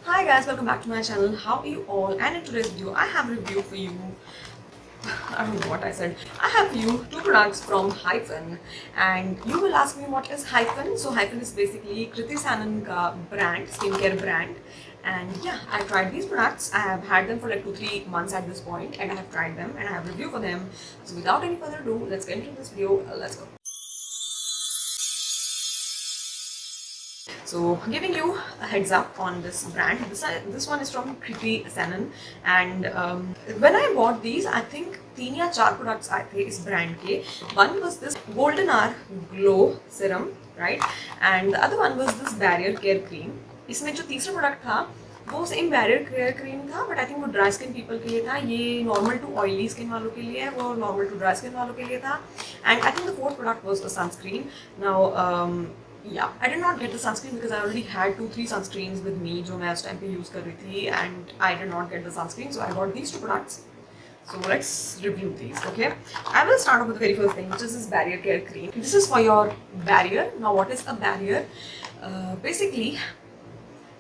Hi guys, welcome back to my channel. How are you all? And in today's video, I have a review for you. I don't know what I said. I have two products from Hyphen, and you will ask me what is Hyphen. So Hyphen is basically Kriti Sanon ka brand, skincare brand. And yeah, I tried these products. I have had them for like 2-3 months at this point, and I have tried them and I have a review for them. So without any further ado, let's get into this video. Let's go. So giving you a heads up on this brand, this one is from Kriti Sanon, and when I bought these, I think 3 या 4 products आए थे इस brand के. One was this Golden Hour Glow Serum, right? And the other one was this Barrier Care Cream. इसमें जो तीसरा product था वो सेम बैरियर केयर क्रीम था, बट आई थिंक वो ड्राई स्किन पीपल के लिए था. ये नॉर्मल टू ऑयली स्किन वालों के लिए है, वो नॉर्मल टू ड्राई स्किन वालों के लिए था. And I think the fourth product was a sunscreen. Now yeah, I did not get the sunscreen because I already had 2-3 sunscreens with me जो मैं उस टाइम पे use कर रही थी, and I did not get the sunscreen, so I got these two products. So let's review these, okay? I will start off with the very first thing, which is this barrier care cream. This is for your barrier. Now what is a barrier? Basically,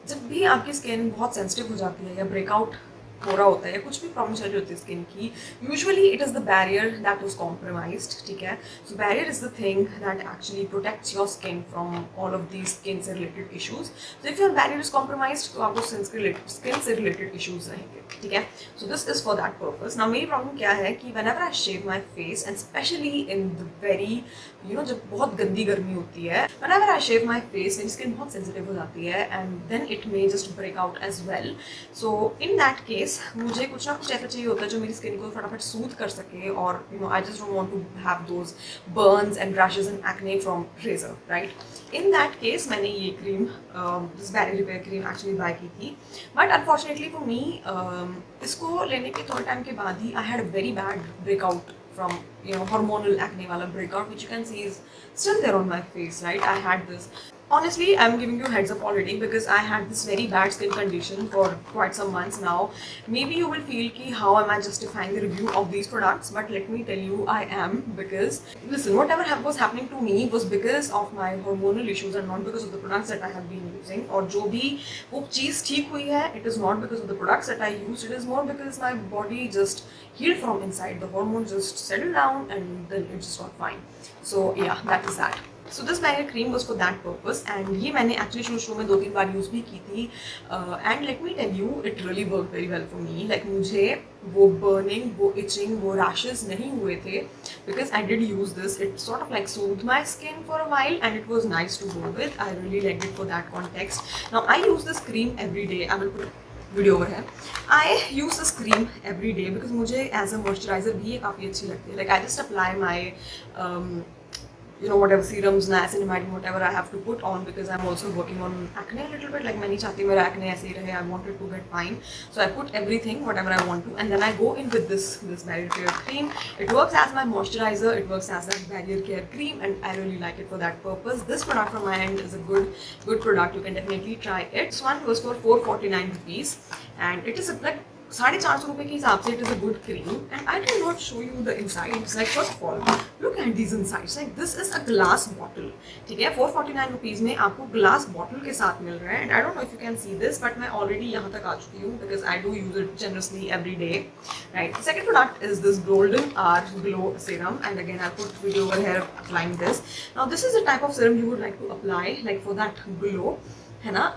जब भी आपकी skin बहुत sensitive हो जाती है या breakout हो रहा होता है या कुछ भी प्रॉब्लम चल रही होती है स्किन की, usually it is the barrier that is compromised. ठीक है, so barrier is the thing that actually protects your skin from all of these skin से related issues. So if your barrier is compromised तो आपको skin से related issues रहेंगे. ठीक है, so this is for that purpose. Now मेरी problem क्या है कि whenever I shave my face, and especially in the very जब बहुत गंदी गर्मी होती है, whenever I shave my face मेरी स्किन बहुत सेंसिटिव हो जाती है, and then it may just break out as well. So in that case मुझे कुछ ना कुछ ऐसा चाहिए होता है जो मेरी स्किन को फटाफट सूद कर सके, और I just don't want to have those burns and rashes and acne from razor, right? In that case मैंने ये cream, this barrier repair cream actually buy की थी, बट अनफॉर्चुनेटली फॉर मी इसको लेने के थोड़े टाइम के बाद ही I had a very bad breakout from hormonal acne wala breakout, which you can see is still there on my face, right? I had this, honestly I'm giving you heads up already because I had this very bad skin condition for quite some months now. Maybe you will feel ki how am I justifying the review of these products, but let me tell you I am, because listen, whatever was happening to me was because of my hormonal issues and not because of the products that I have been using. Or jo bhi wo cheez theek hui hai, it is not because of the products that I used, it is more because my body just healed from inside. The hormones just settled down and then it just got fine. So yeah, that is that. So this barrier cream was for that purpose, and ये मैंने actually शुरू में 2-3 बार use भी की थी, and let me tell you it really worked very well for me. Like मुझे वो burning, वो itching, वो rashes नहीं हुए थे because I did use this. It sort of like soothed my skin for a while and it was nice to go with. I really liked it for that context. Now I use this cream every day. I will put video over है. I use this cream every day because मुझे as a moisturizer भी ये काफ़ी अच्छी लगती है. Like I just apply my whatever serums, niacinamide, whatever I have to put on, because I'm also working on acne a little bit. Like मैं नहीं चाहती मेरा acne ऐसे ही रहे. I want it to get fine, so I put everything whatever I want to, and then I go in with this barrier care cream. It works as my moisturizer, it works as that barrier care cream, and I really like it for that purpose. This product from my end is a good product. You can definitely try it. This one was for 449 rupees, and it is like 450 रुपये के हिसाब से. It is a good cream, and I can not show you the insides. Like first of all look at these insides. Like this is a glass bottle. ठीक है, 449 rupees में आपको glass bottle के साथ मिल रहा है, and I don't know if you can see this, but मैं ऑलरेडी यहाँ तक आ चुकी हूँ because I do use it generously every day, right? Second product is this golden hour glow serum, and again I put video over here applying this. Now this is the type of serum you would like to apply like for that glow, है ना?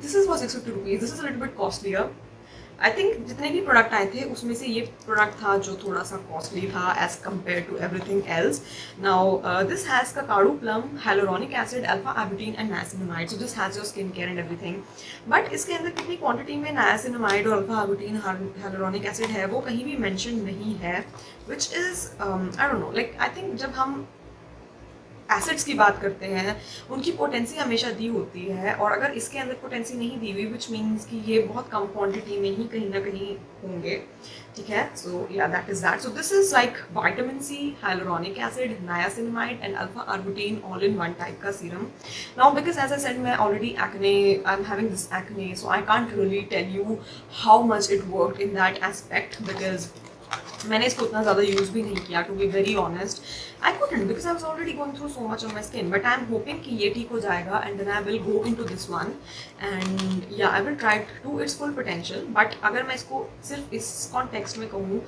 This is for 650 rupees. This is a little bit costlier. I think जितने भी product आए थे उसमें से ये product था जो थोड़ा सा कॉस्टली था as compared to everything else. Now this has Kakadu plum, hyaluronic acid, alpha arbutin and niacinamide. So this has your skin care and everything. But इसके अंदर कितनी क्वांटिटी में niacinamide और alpha arbutin, hyaluronic acid है वो कहीं भी mention नहीं है, which is I don't know, like I think जब हम एसिड्स की बात करते हैं उनकी पोटेंसी हमेशा दी होती है, और अगर इसके अंदर पोटेंसी नहीं दी हुई, विच मीन्स कि ये बहुत कम क्वांटिटी में ही कहीं ना कहीं होंगे. ठीक है, so yeah that is that. So this is like vitamin C, hyaluronic acid, niacinamide and alpha arbutin all in one type का serum. Now because as I said मैं already acne, I am having this acne, so I can't really tell you how much it worked in that aspect, because मैंने इसको उतना ज़्यादा use भी नहीं किया, to be very honest. I couldn't because I was already going through so much on my skin. But I'm hoping कि ये ठीक हो जाएगा and then I will go into this one and yeah, I will try it to its full potential. But अगर मैं इसको सिर्फ इस कॉन्टेक्स्ट में कहूँ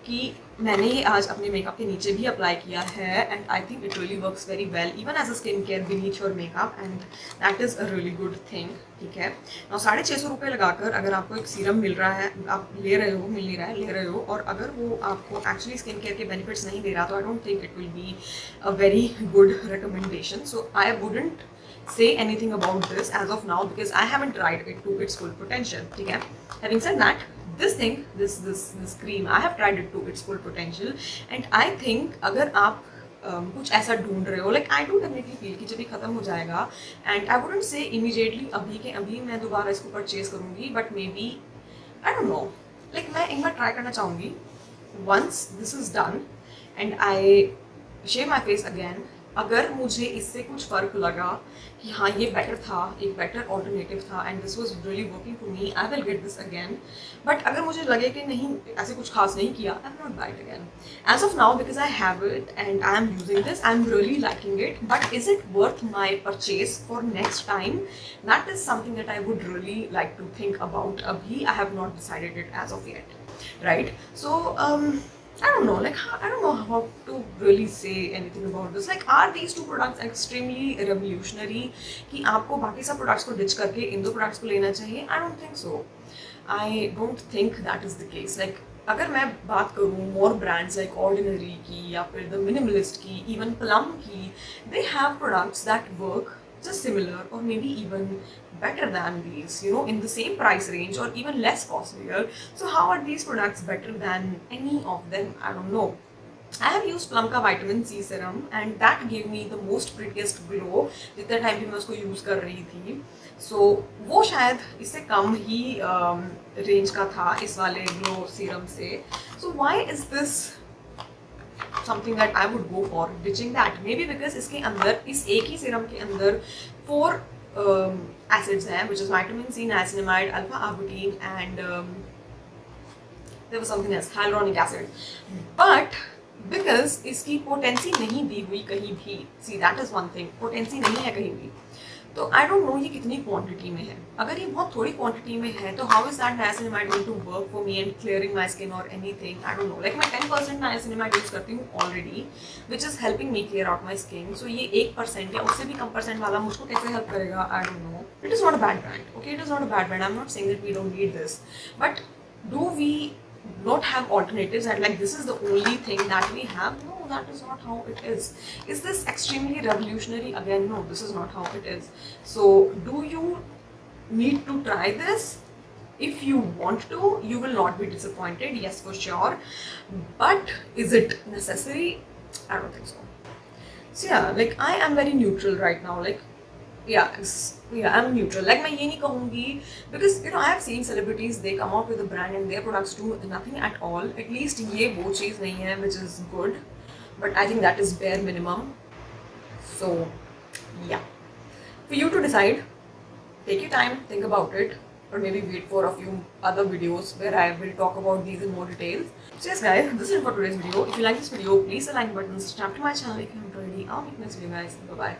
कि मैंने ये आज अपने मेकअप के नीचे भी अप्लाई किया है and I think it really works very well even as a skin care beneath your makeup and that is a really good thing. ठीक है. और 650 रुपये लगाकर अगर आपको एक सीरम मिल रहा है, आप ले रहे हो, मिल नहीं रहा है, ले रहे हो, और अगर वो आपको एक्चुअली स्किन केयर के बेनिफिट्स नहीं दे रहा तो I don't think it will be a very good recommendation. So I wouldn't say anything about this as of now because I haven't tried it to its full potential. ठीक है. Having said that, this thing, this cream, I have tried it to its full potential and I think अगर आप कुछ ऐसा ढूंढ रहे हो, like I do definitely feel कि जब ये खत्म हो जाएगा and I wouldn't say immediately अभी के अभी मैं दोबारा इसको परचेज करूँगी, but maybe I don't know, like मैं एक बार ट्राई करना चाहूँगी. Once this is done and I shave my face again, अगर मुझे इससे कुछ फ़र्क लगा कि हाँ ये बेटर था, एक बेटर ऑल्टरनेटिव था and this was really working for me, I will get this again. But अगर मुझे लगे कि नहीं ऐसे कुछ खास नहीं किया, I will not buy it again as of now because I have it and I am using this, I am really liking it. But is it worth my purchase for next time? That is something that I would really like to think about. अभी I have not decided it as of yet, right? So I don't know, like I don't know how to really say anything about this. Like, are these two products extremely revolutionary कि आपको बाकी सब products को ditch करके इन दो products को लेना चाहिए? I don't think so. I don't think that is the case. Like, अगर मैं बात करूँ more brands like Ordinary की या फिर The Minimalist की, even Plum की, they have products that work just similar or maybe even better than these, you know, in the same price range or even less costlier. So how are these products better than any of them? I don't know. I have used Plum का vitamin C serum and that gave me the most prettiest glow जितने time भी मैं उसको use कर रही थी. So वो शायद इससे कम ही रेंज का था इस वाले ग्लो सीरम से. So why is this something that I would go for ditching that? Maybe because इसके अंदर इस एक ही सीरम के अंदर 4 acids हैं, which is vitamin C, niacinamide, alpha arbutin and there was something else, hyaluronic acid. But because इसकी potency नहीं दी हुई कहीं भी, see that is one thing, potency नहीं है कहीं भी, तो आई डोंट नो ये कितनी क्वांटिटी में है. अगर ये बहुत थोड़ी क्वांटिटी में है तो how is that niacinamide going to work for me and clearing my skin or anything? I don't know. Like मैं 10% niacinamide यूज करती हूँ already, which is helping me clear out my skin. So ये 1% या उससे भी कम percent वाला मुझको कैसे हेल्प करेगा? I don't know. It is not a bad brand. Okay, it is not a bad brand. I'm not saying that we don't need this, but do we not have alternatives and like this is the only thing that we have? No, that is not how it is. Is this extremely revolutionary? Again, no, this is not how it is. So do you need to try this? If you want to, you will not be disappointed, yes, for sure. But is it necessary? I don't think so. So yeah, like I am very neutral right now. Like yeah, I'm neutral. Like मैं ये नहीं कहूँगी because you know I have seen celebrities, they come out with a brand and their products do nothing at all. At least ये वो चीज़ नहीं है which is good, but I think that is bare minimum. So yeah, for you to decide, take your time, think about it, or maybe wait for a few other videos where I will talk about these in more details. So yes guys, this is it for today's video. If you like this video, please hit the like button, subscribe to my channel if you haven't already. I'll meet you next video guys. Bye bye.